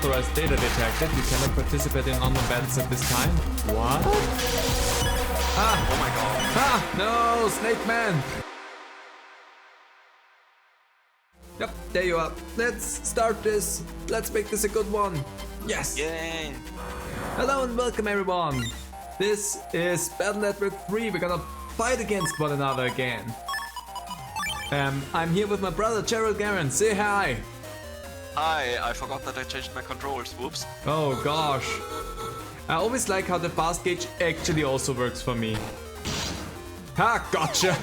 Unauthorized data detected. You cannot participate in online battles at this time. What? Ah! Oh my god. Ah! No! Snake Man! Yep, there you are. Let's start this. Let's make this a good one. Yes! Yay! Hello and welcome everyone. This is Battle Network 3. We're gonna fight against one another again. I'm here with my brother Jaryl. Garen. Say hi! Hi, I forgot that I changed my controls. Whoops. Oh gosh. I always like how the fast gauge actually also works for me. Ha! Gotcha!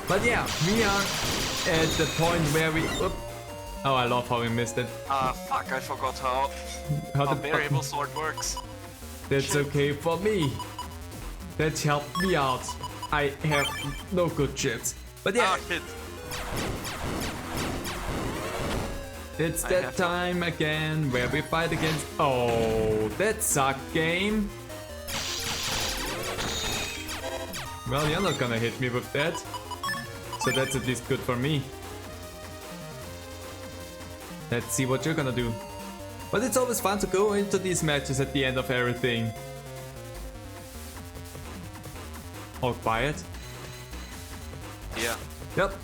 But yeah, we are at the point where we... Oop. Oh, I love how we missed it. Fuck, I forgot how the variable sword works. That's Shit. okay for me. That helped me out. I have no good chips. But yeah, Shit. it's that time again where we fight against... Oh, that sucked game. Well, you're not gonna hit me with that. So that's at least good for me. Let's see what you're gonna do. But it's always fun to go into these matches at the end of everything. All quiet? Yeah. Yep.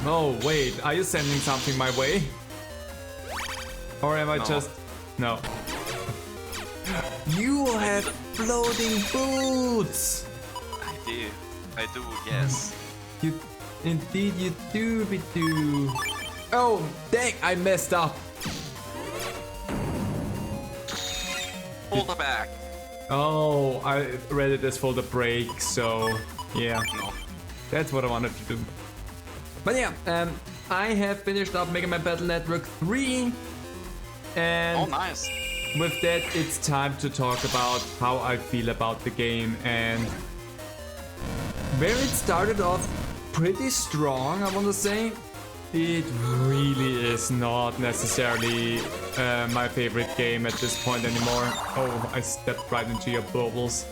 Oh, wait. Are you sending something my way? Or am I just... No. You have floating boots! I do, yes. You... Indeed you do. Oh, dang! I messed up. Hold back. Oh, I read it as for the break, so... Yeah. No. That's what I wanted to do. But yeah, I have finished up MegaMan Battle Network 3. And Oh, nice. with that, it's time to talk about how I feel about the game. And where it started off pretty strong, I want to say, it really is not necessarily my favorite game at this point anymore. Oh, I stepped right into your bubbles.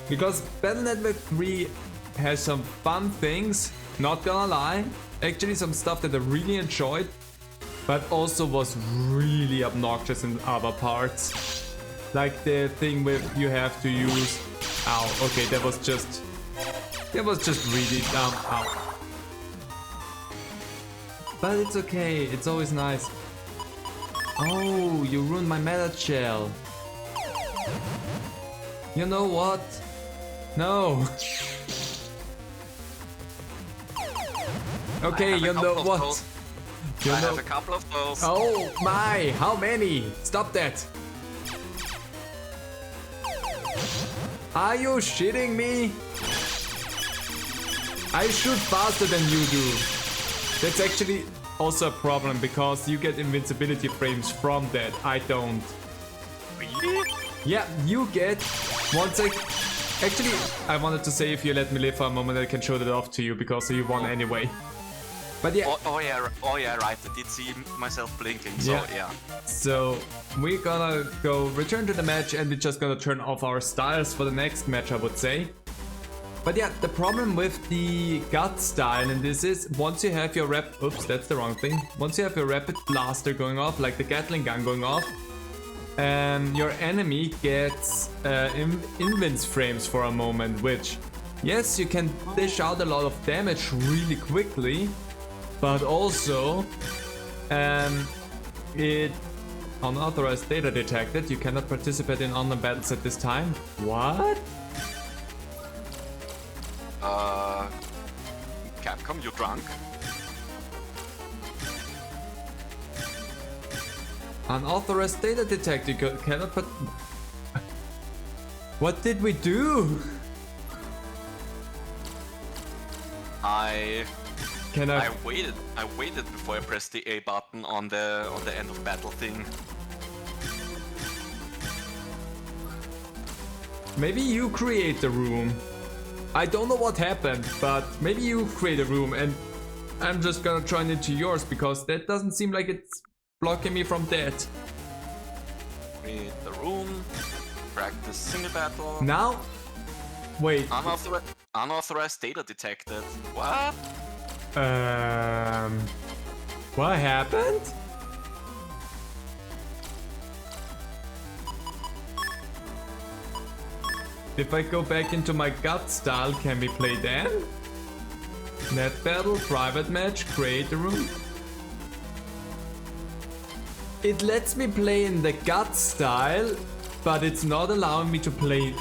Because Battle Network 3 has some fun things, not gonna lie. Actually some stuff that I really enjoyed, but also was really obnoxious in other parts. Like the thing with you have to use... Ow, okay, that was just really dumb. Ow. But it's okay, it's always nice. Oh, you ruined my meta shell. You know what? No. Okay, you know what? I have a couple of those. Oh my, how many? Stop that. Are you shitting me? I shoot faster than you do. That's actually also a problem because you get invincibility frames from that. I don't. Really? Yeah, you get once I... Actually, I wanted to say if you let me live for a moment I can show that off to you because you won anyway. But yeah. Oh yeah, right. I did see myself blinking, so yeah. So we're gonna go return to the match and we're just gonna turn off our styles for the next match, I would say. But yeah, the problem with the gut style in this is once you have your oops, that's the wrong thing. Once you have your rapid blaster going off, like the Gatling gun going off, your enemy gets invince frames for a moment, which, yes, you can dish out a lot of damage really quickly, but also it unauthorized data detected. You cannot participate in online battles at this time. What? Capcom, you drunk? Unauthorized data detected. You cannot put... What did we do? I I waited before I pressed the A button on the end of battle thing. Maybe you create the room. I don't know what happened, but maybe you create a room and I'm just gonna join into yours because that doesn't seem like it's blocking me from that. Create the room. Practice single battle. Now? Wait. Unauthorized data detected. What? What happened? If I go back into my gut style, can we play then? Net battle, private match, create a room. It lets me play in the gut style, but it's not allowing me to play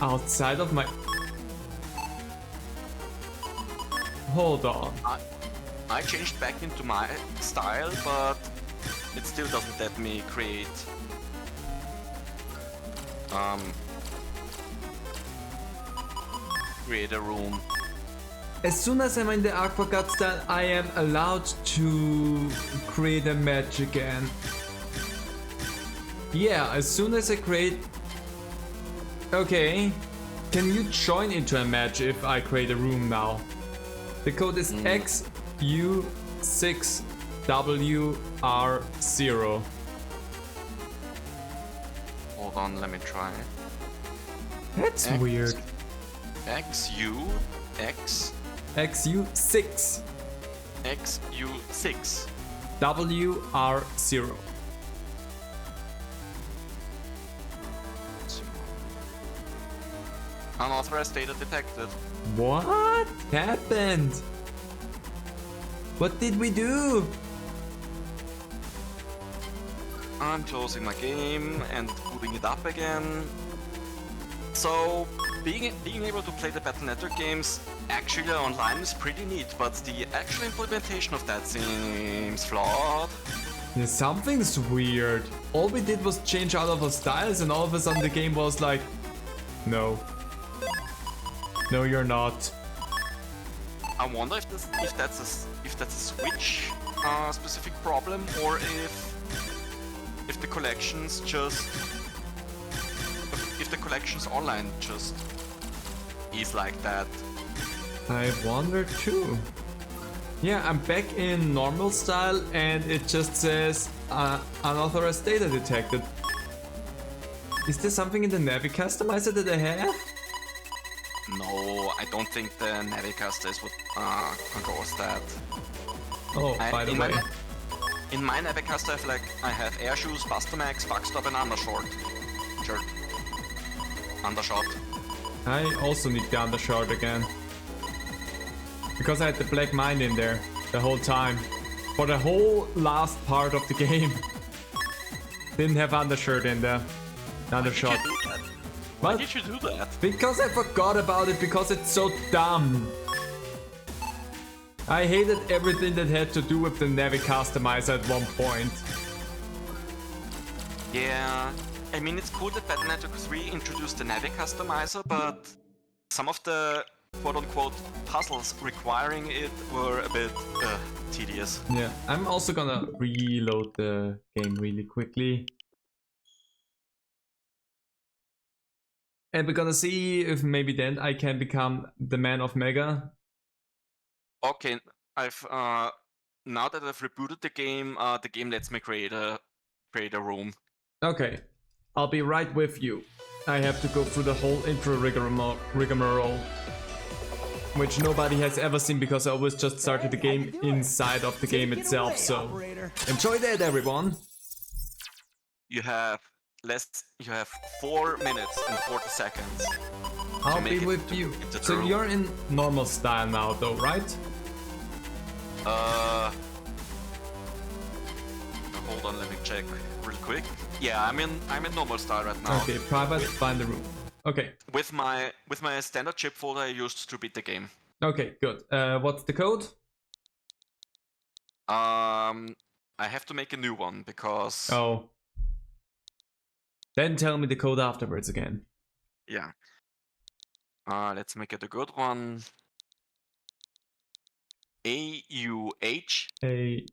outside of my... Hold on. I changed back into my style, but it still doesn't let me create a room. As soon as I'm in the Aqua Gut style, I am allowed to create a match again. Yeah, as soon as I create... Okay. Can you join into a match if I create a room now? The code is XU6WR0. Hold on, let me try. That's weird. XU6 WR0. Unauthorized data detected. What happened? What did we do? I'm closing my game and booting it up again. So, being able to play the Battle Network games actually online is pretty neat, but the actual implementation of that seems flawed. Yeah, something's weird. All we did was change out of our styles and all of a sudden the game was like, no. No, you're not. I wonder if that's a Switch specific problem, or if the collections just if the collections online just is like that. I wonder too. Yeah, I'm back in normal style and it just says unauthorized data detected. Is there something in the Navi customizer that I have? No, I don't think the Navicaster is what controls that. Oh, by the way. In my Navicaster I have Air Shoes, Bustamax, Backstop and Undershot. Sure. Undershot. I also need the undershot again. Because I had the Black Mine in there the whole time. For the whole last part of the game. Didn't have undershirt in there. Undershot. Why did you do that? Because I forgot about it, because it's so dumb. I hated everything that had to do with the Navi customizer at one point. Yeah, I mean it's cool that Battle Network 3 introduced the Navi customizer, but some of the quote-unquote puzzles requiring it were a bit tedious. Yeah, I'm also gonna reload the game really quickly. And we're gonna see if maybe then I can become the man of Mega. Okay, I've now that I've rebooted the game lets me create a room. Okay, I'll be right with you. I have to go through the whole intro rigmarole, which nobody has ever seen because I always just started the game inside of the game itself. So enjoy that, everyone. You have 4 minutes and 40 seconds. I'll be with you. So you're in normal style now though, right? Hold on, let me check real quick. Yeah, I'm in normal style right now. Okay, private, find the room. Okay. With my standard chip folder I used to beat the game. Okay, good. What's the code? I have to make a new one because... Oh. Then tell me the code afterwards again. Yeah. Let's make it a good one. AUH. AUH.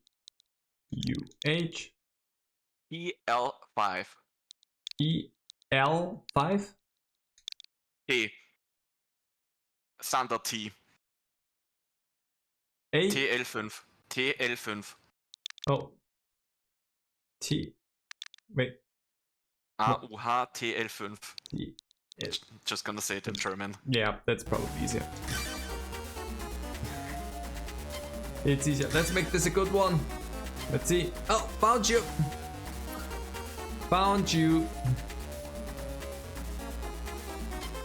EL5. EL5? T. Standard T. A? TL5. TL5. Oh. T. Wait. AUH TL5. T. Just gonna say it in German. Yeah, that's probably easier. It's easier. Let's make this a good one. Let's see. Oh, found you. Found you.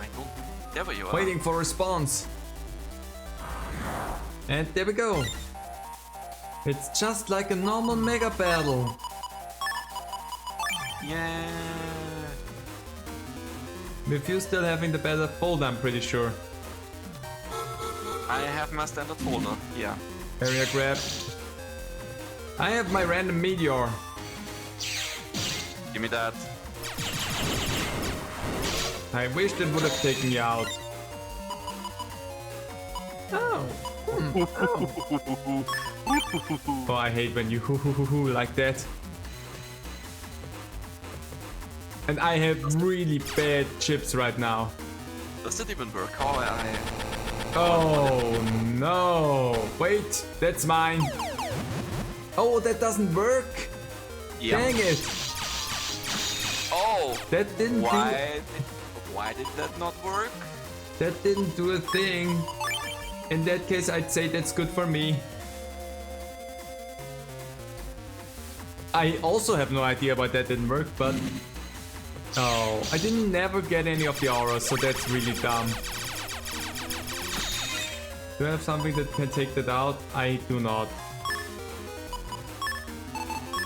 I don't. There you are. Waiting for response. And there we go. It's just like a normal mega battle. Yeah. With you still having the better fold, I'm pretty sure. I have my standard folder. Yeah. Area grab. I have my random meteor. Give me that. I wish that would have taken you out. Oh. Oh, I hate when you hoo like that. And I have really bad chips right now. Does it even work? How I... Oh no! Wait, that's mine. Oh, that doesn't work. Yeah. Dang it! Oh! That didn't Why did that not work? That didn't do a thing. In that case, I'd say that's good for me. I also have no idea why that didn't work, but... Oh, I didn't never get any of the auras, so that's really dumb. Do I have something that can take that out? I do not.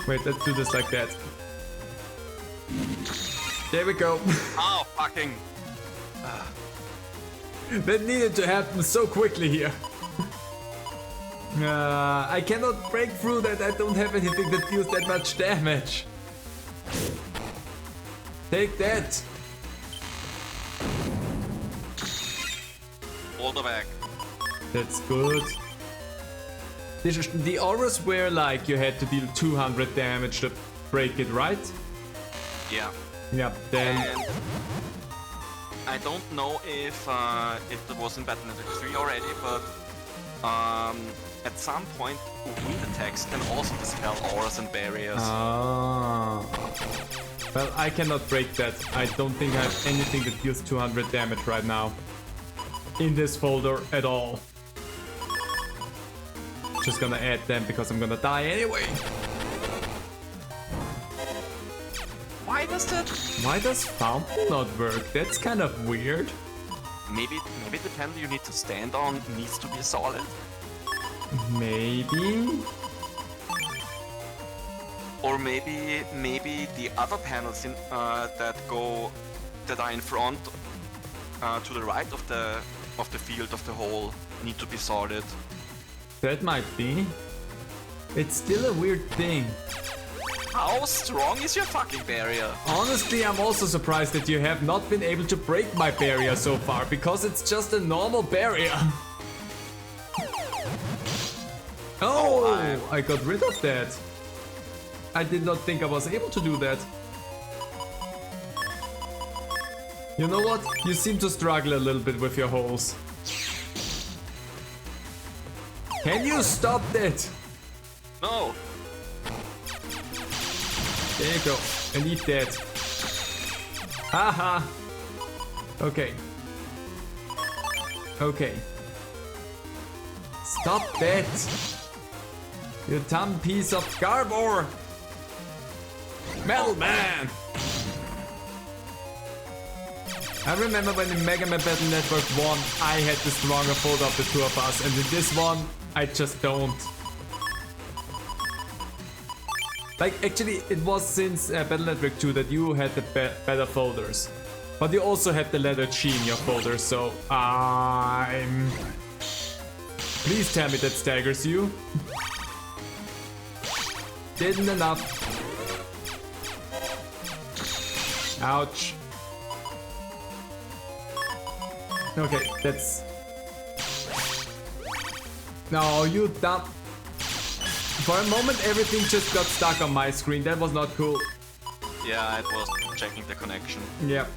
Wait, let's do this like that. There we go. Oh, fucking... That needed to happen so quickly here. I cannot break through that. I don't have anything that deals that much damage. Take that. Hold the back. That's good. The auras were like you had to deal 200 damage to break it, right? Yeah. Yep, then... And I don't know if it was in Battle Network 3 already, but at some point wind attacks can also dispel auras and barriers. Ah. Well, I cannot break that. I don't think I have anything that deals 200 damage right now. In this folder at all. Just gonna add them because I'm gonna die anyway. Why does that? Why does fountain not work? That's kind of weird. Maybe the panel you need to stand on needs to be solid. Maybe. Or maybe the other panels in, that are in front to the right of the field of the hole need to be solid. That might be. It's still a weird thing. How strong is your fucking barrier? Honestly, I'm also surprised that you have not been able to break my barrier so far, because it's just a normal barrier. Oh, I got rid of that. I did not think I was able to do that. You know what? You seem to struggle a little bit with your holes. Can you stop that? No. There you go. And eat that. Haha. Okay. Okay. Stop that. You dumb piece of cardboard. Metal Man. I remember when in MegaMan Battle Network 1 I had the stronger folder of the two of us, and in this one I just don't. Like, actually, it was since Battle Network 2 that you had the better folders. But you also had the leather G in your folder, so I'm... Please tell me that staggers you. Didn't enough. Ouch. Okay, that's... No, you dumb... For a moment, everything just got stuck on my screen. That was not cool. Yeah, it was checking the connection. Yep.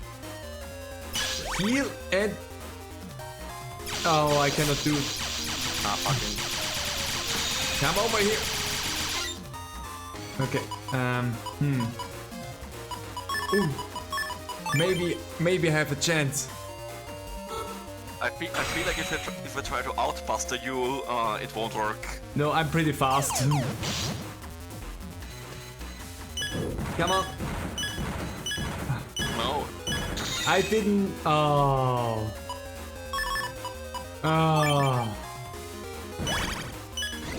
Heal and... Oh, I cannot do it. Ah, fucking... Come over here. Okay, Ooh. Maybe I have a chance. feel like if I try to outbuster you, it won't work. No, I'm pretty fast. Come on. No. I didn't. Oh. Oh.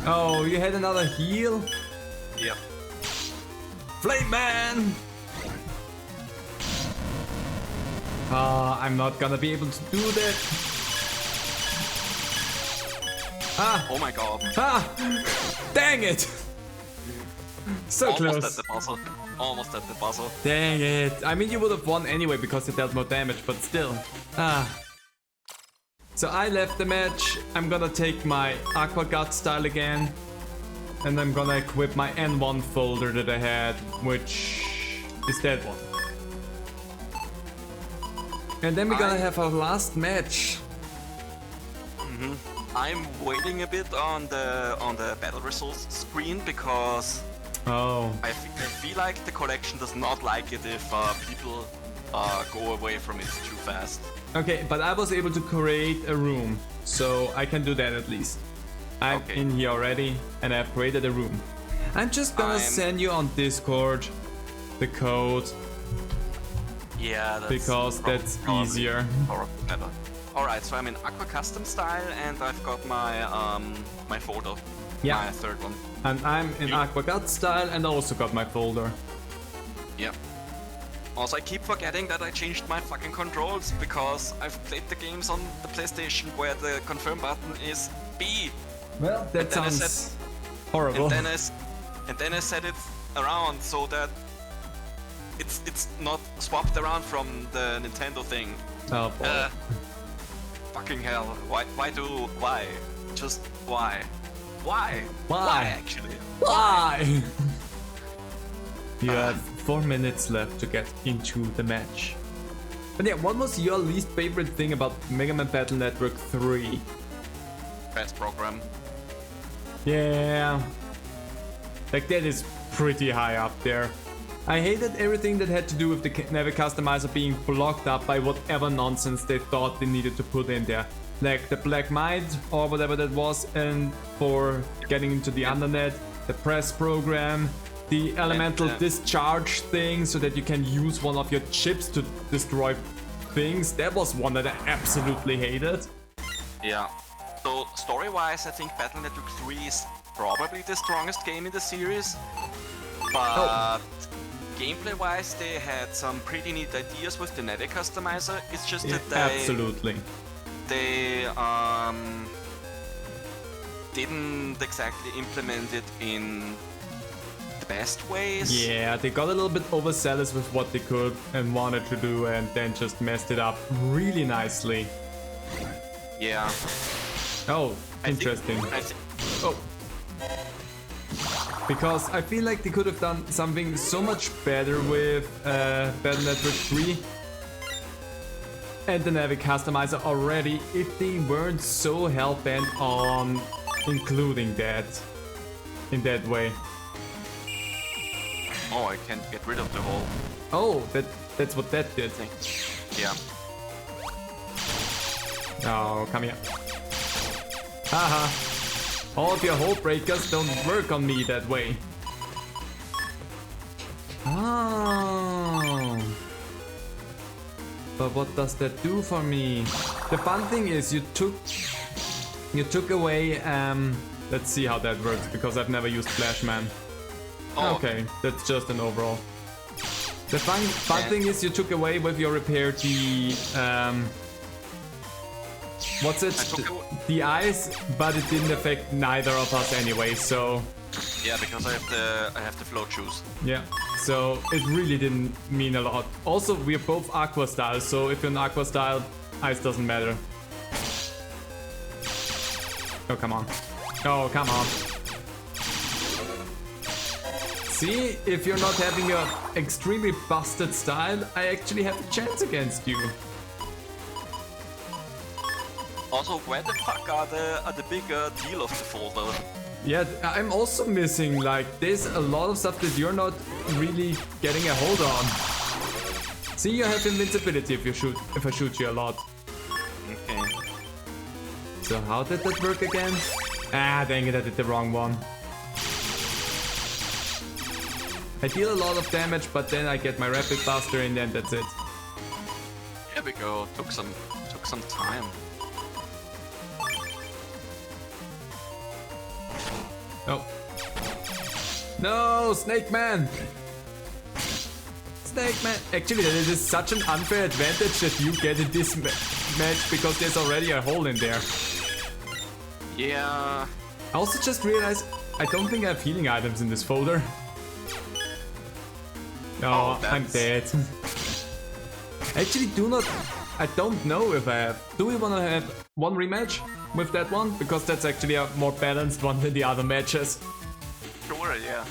Oh, you had another heal? Yep. Flame Man! I'm not gonna be able to do that. Ah! Oh my god. Ah! Dang it! So Almost close. at the puzzle. Almost at the puzzle. Dang it. I mean, you would have won anyway because it dealt more damage, but still. Ah. So I left the match. I'm gonna take my Aqua Gut style again. And I'm gonna equip my N1 folder that I had, which is that one. And then we're gonna have our last match. I'm waiting a bit on the battle results screen because Oh. I feel like the collection does not like it if people go away from it too fast. Okay, but I was able to create a room, so I can do that at least. I'm Okay. in here already, and I've created a room. I'm just gonna send you on Discord the code, Yeah, that's because that's easier. Better. Alright, so I'm in Aqua Custom style and I've got my my folder. Yeah. My third one. And I'm in Aqua Gut style and also got my folder. Yep. Also, I keep forgetting that I changed my fucking controls because I've played the games on the PlayStation where the confirm button is B. Well, that then I sounds horrible. And then I set it around so that it's not swapped around from the Nintendo thing. Oh boy. Fucking hell! Why? Just why? Why? Why? Actually? Why? You have 4 minutes left to get into the match. But yeah, what was your least favorite thing about Mega Man Battle Network 3? Best program. Yeah, like that is pretty high up there. I hated everything that had to do with the Navi Customizer being blocked up by whatever nonsense they thought they needed to put in there. Like the Black Mind or whatever that was, and for getting into the Undernet, the press program, the elemental discharge thing so that you can use one of your chips to destroy things. That was one that I absolutely hated. Yeah. So story-wise, I think Battle Network 3 is probably the strongest game in the series. But gameplay-wise, they had some pretty neat ideas with the Navi Customizer. It's just that Absolutely. they didn't exactly implement it in the best ways. Yeah, they got a little bit overzealous with what they could and wanted to do, and then just messed it up really nicely. Yeah. Oh, interesting. Oh. Because I feel like they could have done something so much better with Battle Network 3 and the Navi Customizer already if they weren't so hell-bent on including that in that way. Oh, I can't get rid of the whole. Oh, that's what that did. Thing. Yeah. Oh, come here. Haha. All of your hole breakers don't work on me that way. Oh. But what does that do for me? The fun thing is you took away let's see how that works because I've never used Flashman. Oh. Okay, that's just an overall. The fun thing is you took away with your repair the what's it? The eyes, but it didn't affect neither of us anyway, so Yeah, because I have the float shoes. yeah. So it really didn't mean a lot. Also, we're both Aqua style, so if you're an Aqua style, ice doesn't matter. Oh, come on. Oh, come on. See, if you're not having your extremely busted style, I actually have a chance against you. Also, where the fuck are the bigger deal of the folder? Yeah, I'm also missing, like, there's a lot of stuff that you're not really getting a hold on. See, you have invincibility if I shoot you a lot. Okay. So how did that work again? Ah, dang it, I did the wrong one. I deal a lot of damage, but then I get my Rapid Buster and then that's it. Here we go. Took some time. Oh. No, Snake Man! Snake Man! Actually, that is such an unfair advantage that you get in this match because there's already a hole in there. Yeah. I also just realized I don't think I have healing items in this folder. Oh, I'm dead. Actually, I don't know if I have. Do we want to have one rematch with that one? Because that's actually a more balanced one than the other matches. Sure, yeah.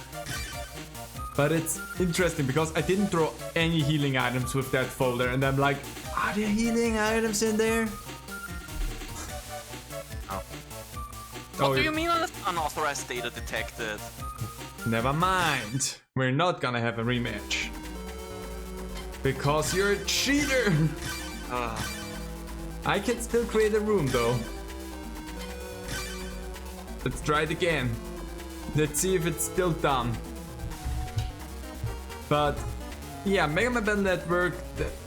But it's interesting because I didn't throw any healing items with that folder and I'm like, are there healing items in there? Oh. What do you mean unauthorized data detected? Never mind. We're not gonna have a rematch. Because you're a cheater! I can still create a room though. Let's try it again. Let's see if it's still done. But yeah, MegaMan Battle Network,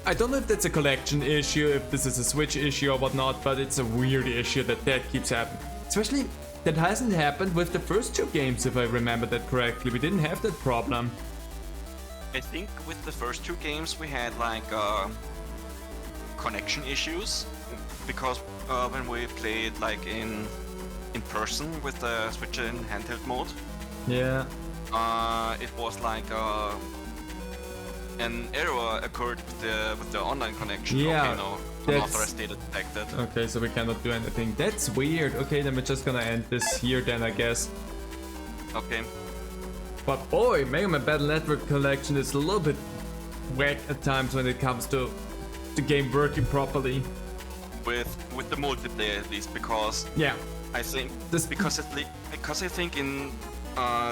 I don't know if that's a collection issue, if this is a Switch issue or whatnot, but it's a weird issue that keeps happening. Especially, that hasn't happened with the first two games, if I remember that correctly. We didn't have that problem. I think with the first two games we had like connection issues because when we played like in person with the Switch in handheld mode, yeah, it was like an error occurred with the online connection. Yeah, okay, no, unauthorized data detected. Okay, so we cannot do anything. That's weird. Okay, then we're just gonna end this here then, I guess. Okay. But boy, MegaMan Battle Network collection is a little bit whack at times when it comes to the game working properly. With the multiplayer at least, because yeah, I think because I think in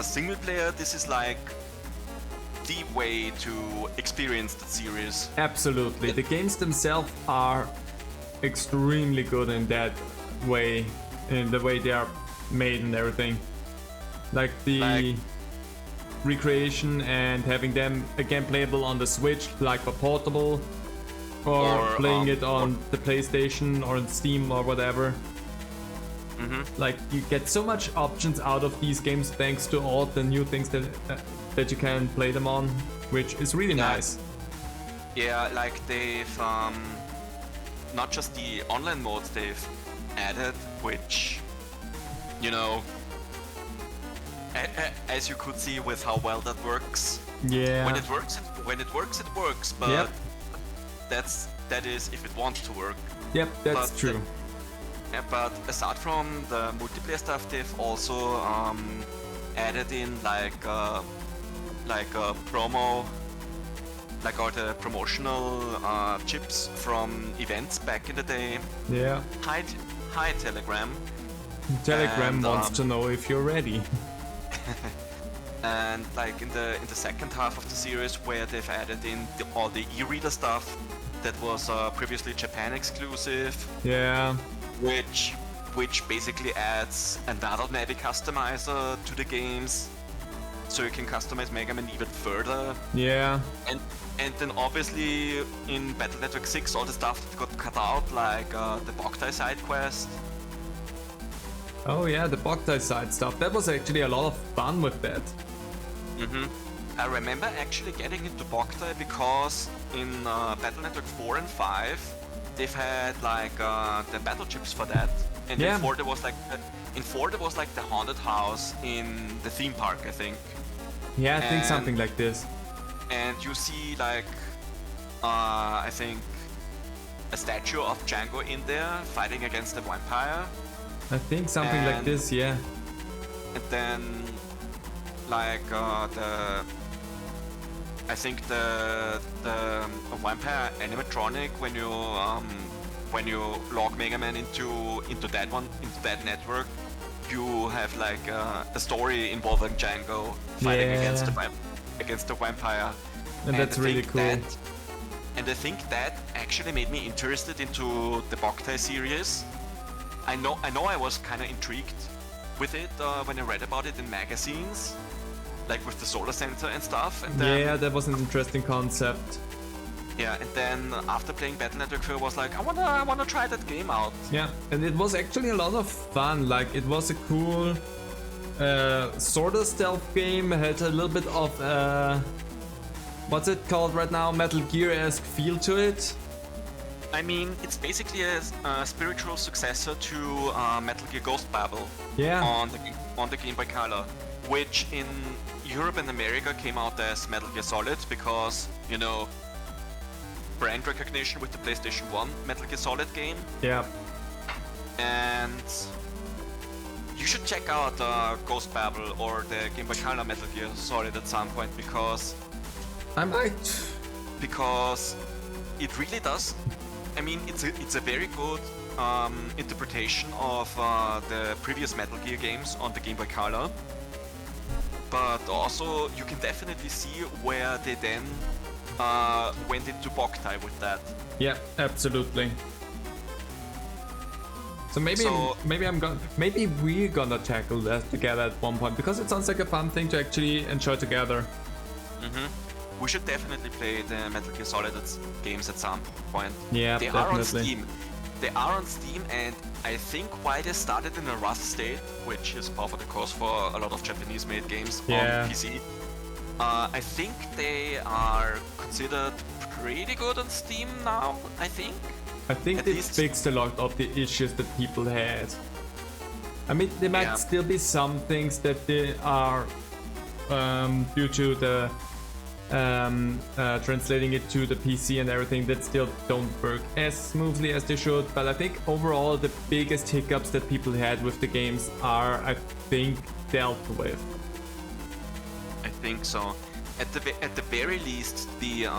single player this is like the way to experience the series. Absolutely, the games themselves are extremely good in that way, in the way they are made and everything. Like the recreation and having them again playable on the Switch, like for portable, or playing it on the PlayStation or on Steam or whatever. Like you get so much options out of these games thanks to all the new things that you can play them on, which is really nice. Yeah, like they've not just the online modes they've added, which, you know, as you could see with how well that works. Yeah. When it works, it works. But yep. that is if it wants to work. Yep, that's true. But aside from the multiplayer stuff, they've also added in like a promo, like all the promotional chips from events back in the day. Yeah. Hi Telegram. Telegram and, wants to know if you're ready. And like in the second half of the series, where they've added in all the e-reader stuff that was previously Japan exclusive. Yeah. Which basically adds another Navi customizer to the games, so you can customize MegaMan even further. Yeah. And then obviously in Battle Network 6 all the stuff that got cut out, like the Boktai side quest. Oh yeah, the Boktai side stuff. That was actually a lot of fun with that. I remember actually getting into Boktai because in Battle Network 4 and 5 they've had like the battle chips for that. And in 4 there was like the haunted house in the theme park, I think. Yeah, I think something like this. And you see like I think a statue of Django in there fighting against the vampire. I think something like this, yeah. And then like I think the vampire animatronic, when you log MegaMan into that network, you have like a story involving Django fighting against the vampire. And that's really cool. And I think that actually made me interested into the Boktai series. I know I was kind of intrigued with it when I read about it in magazines, like with the solar center and stuff. And then, Yeah, that was an interesting concept. yeah, and then after playing Battle Network 2, I was like, I wanna try that game out. Yeah, and it was actually a lot of fun. Like, it was a cool sort of stealth game. Had a little bit of what's it called right now? Metal Gear-esque feel to it. I mean, it's basically a spiritual successor to Metal Gear Ghost Babel. Yeah. On the Game Boy Color, which in Europe and America came out as Metal Gear Solid because, you know, brand recognition with the PlayStation 1 Metal Gear Solid game. Yeah. And you should check out Ghost Babel or the Game Boy Color Metal Gear Solid at some point because I might. Because it really does. I mean, it's a very good interpretation of the previous Metal Gear games on the Game Boy Color. But also, you can definitely see where they then went into Boktai with that. Yeah, absolutely. So maybe we're gonna tackle that together at one point because it sounds like a fun thing to actually enjoy together. We should definitely play the Metal Gear Solid games at some point. Yeah, they definitely. are on Steam. They are on Steam, and I think why they started in a Rust state, which is par for the course for a lot of Japanese-made games on PC. I think they are considered pretty good on Steam now. I think they fixed a lot of the issues that people had. I mean, there might still be some things that they are due to the translating it to the PC and everything that still don't work as smoothly as they should, but I think overall the biggest hiccups that people had with the games are, I think, dealt with. I think so. At the very least, the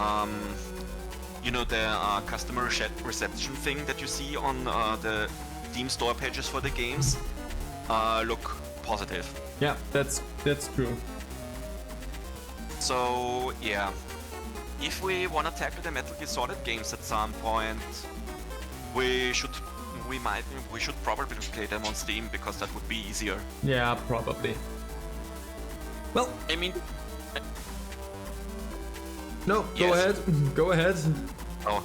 you know, the customer reception thing that you see on the Steam store pages for the games look positive. Yeah, that's true. So yeah, if we wanna tackle the Metal Gear Solid games at some point, we should probably play them on Steam because that would be easier. Yeah, probably. Well, I mean, no, yes. Go ahead. Oh,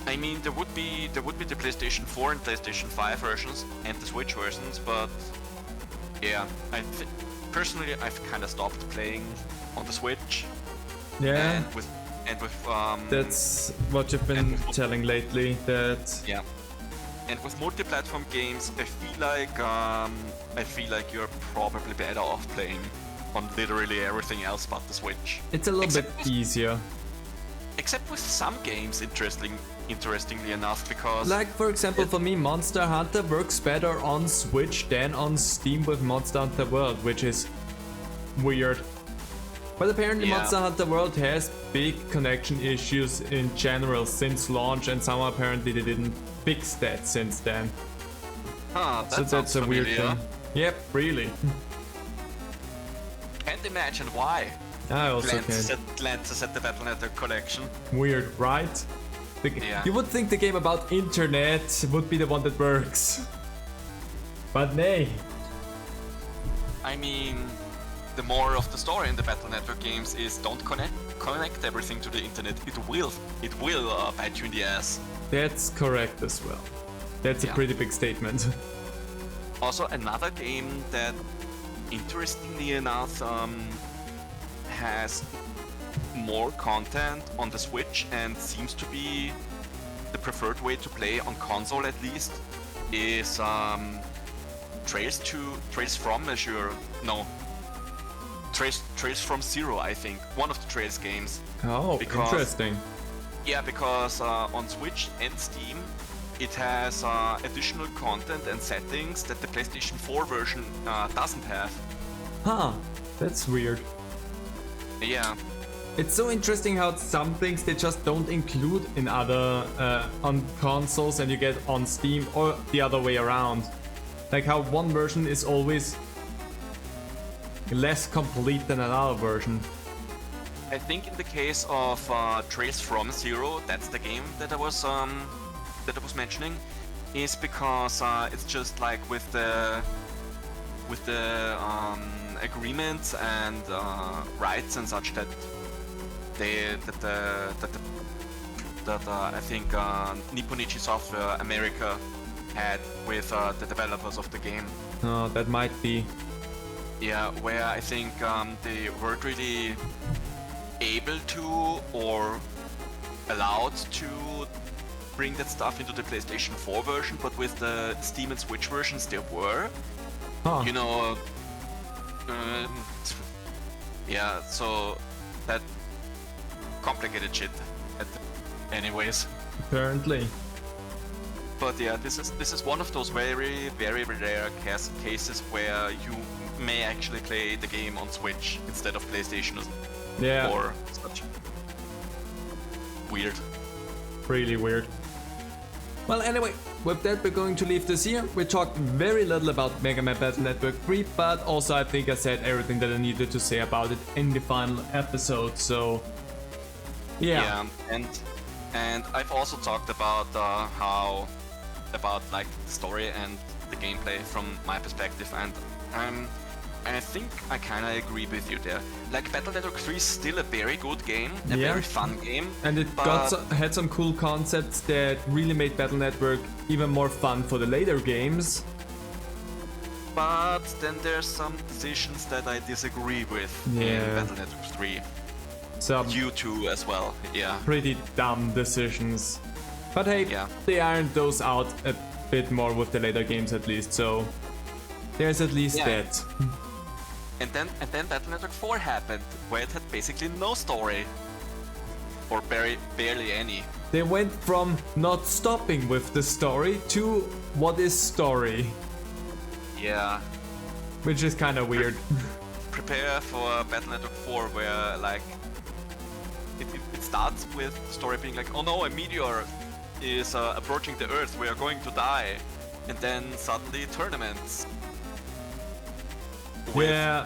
I mean there would be the PlayStation 4 and PlayStation 5 versions and the Switch versions, but yeah, personally I've kind of stopped playing on the Switch. Yeah. And with that's what you've been telling lately. That yeah. And with multi-platform games, I feel like you're probably better off playing on literally everything else but the Switch. It's a little bit easier. Except with some games, interestingly enough, because like for example, for me, Monster Hunter works better on Switch than on Steam with Monster Hunter World, which is weird. But apparently Monster Hunter World has big connection issues in general since launch, and somehow apparently they didn't fix that since then. That that's a weird thing. Yep, really. Can't imagine why. I also Glances at the Battle Network collection. Weird, right? You would think the game about internet would be the one that works. But nay. I mean, the moral of the story in the Battle Network games is don't connect everything to the internet. It will bite you in the ass. That's correct as well. That's a pretty big statement. Also, another game that, interestingly enough, has more content on the Switch and seems to be the preferred way to play on console at least, is Trails from Zero, I think. One of the Trails games. Oh, interesting. Yeah, because on Switch and Steam, it has additional content and settings that the PlayStation 4 version doesn't have. Huh, that's weird. Yeah. It's so interesting how some things they just don't include in other on consoles and you get on Steam, or the other way around. Like how one version is always less complete than another version. I think in the case of Trails from Zero, that's the game that I was mentioning. is because it's just like with the agreements and rights and such that I think Nipponichi Software America had with the developers of the game. Oh, that might be. Yeah, where I think they weren't really able to or allowed to bring that stuff into the PlayStation 4 version, but with the Steam and Switch versions there were. Huh. You know, yeah, so that complicated shit. Anyways. Apparently. But yeah, this is one of those very, very rare cases where you may actually play the game on Switch instead of PlayStation or such. Weird. Really weird. Well, anyway, with that we're going to leave this here. We talked very little about Mega Man Battle Network 3, but also I think I said everything that I needed to say about it in the final episode, so... Yeah. And I've also talked about about like the story and the gameplay from my perspective, and I think I kind of agree with you there. Like, Battle Network 3 is still a very good game, a very fun game. And it had some cool concepts that really made Battle Network even more fun for the later games. But then there's some decisions that I disagree with in Battle Network 3. Some You too as well, yeah. pretty dumb decisions. But hey, they ironed those out a bit more with the later games at least, so there's at least that. And then Battle Network 4 happened, where it had basically no story. Or barely any. They went from not stopping with the story to what is story. Yeah. Which is kind of weird. Prepare for Battle Network 4, where like it starts with the story being like, oh no, a meteor is approaching the Earth, we are going to die. And then suddenly tournaments. With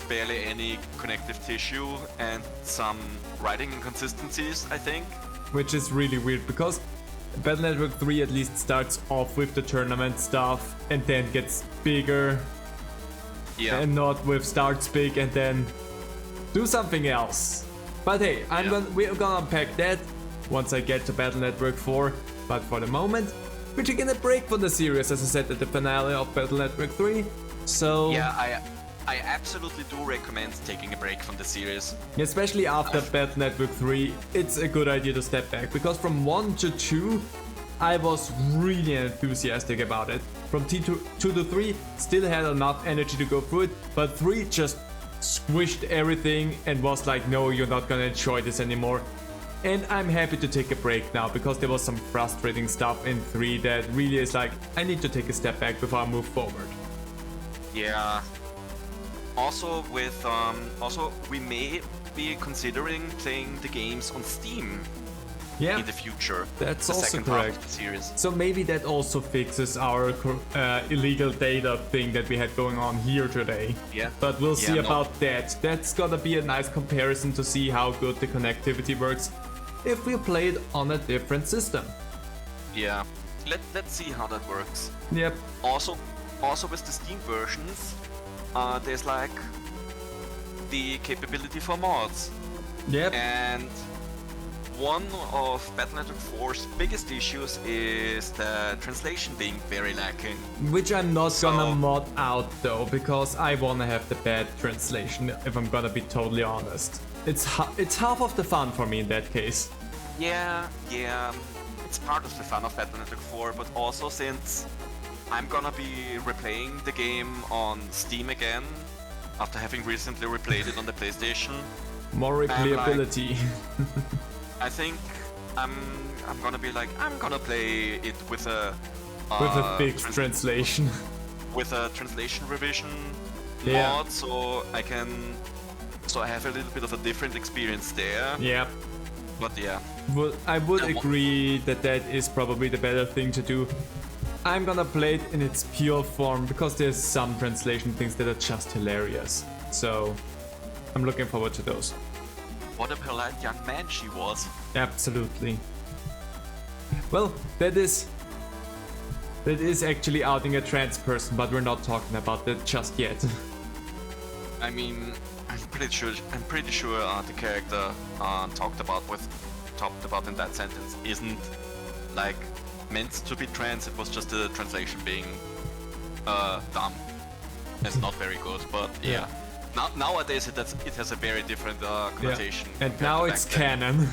barely any connective tissue and some writing inconsistencies, I think. Which is really weird, because Battle Network 3 at least starts off with the tournament stuff and then gets bigger. Yeah. And not with starts big and then do something else. But hey, we're gonna unpack that once I get to Battle Network 4. But for the moment, we're taking a break from the series, as I said at the finale of Battle Network 3. So yeah, I absolutely do recommend taking a break from the series. Especially after Battle Network 3, it's a good idea to step back, because from 1 to 2, I was really enthusiastic about it. From 2 to 3, still had enough energy to go through it, but 3 just squished everything and was like, no, you're not gonna enjoy this anymore. And I'm happy to take a break now, because there was some frustrating stuff in 3 that really is like, I need to take a step back before I move forward. Yeah. Also we may be considering playing the games on Steam in the future. That's the also second correct. half of the series. So maybe that also fixes our illegal data thing that we had going on here today. Yeah. But we'll see about that. That's gonna be a nice comparison to see how good the connectivity works if we play it on a different system. Yeah. Let's see how that works. Yep. Also with the Steam versions, there's like the capability for mods. Yep. And one of Battle Network 4's biggest issues is the translation being very lacking. Which I'm not gonna mod out though, because I wanna have the bad translation, if I'm gonna be totally honest. It's half of the fun for me in that case. Yeah, it's part of the fun of Battle Network 4, but also since I'm gonna be replaying the game on Steam again, after having recently replayed it on the PlayStation. More replayability. Like, I think I'm gonna be like, I'm gonna play it with a fixed translation. With a translation revision mod, so I have a little bit of a different experience there. Yeah. But yeah. Well, I would agree that is probably the better thing to do. I'm gonna play it in its pure form, because there's some translation things that are just hilarious. So I'm looking forward to those. What a polite young man she was. Absolutely. Well, that is that is actually outing a trans person, but we're not talking about that just yet. I mean, I'm pretty sure the character talked about in that sentence isn't like meant to be trans. It was just the translation being dumb. It's not very good, but yeah. Nowadays it has a very different connotation. Yeah. And now it's canon.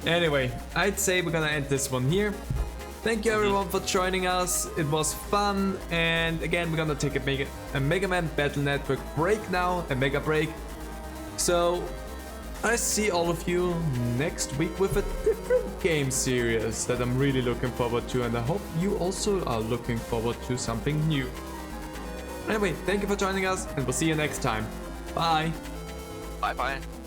Anyway, I'd say we're gonna end this one here. Thank you everyone for joining us. It was fun, and again we're gonna take a Mega Man Battle Network break now, a mega break. So I see all of you next week with a different game series that I'm really looking forward to, and I hope you also are looking forward to something new. Anyway, thank you for joining us, and we'll see you next time. Bye! Bye bye!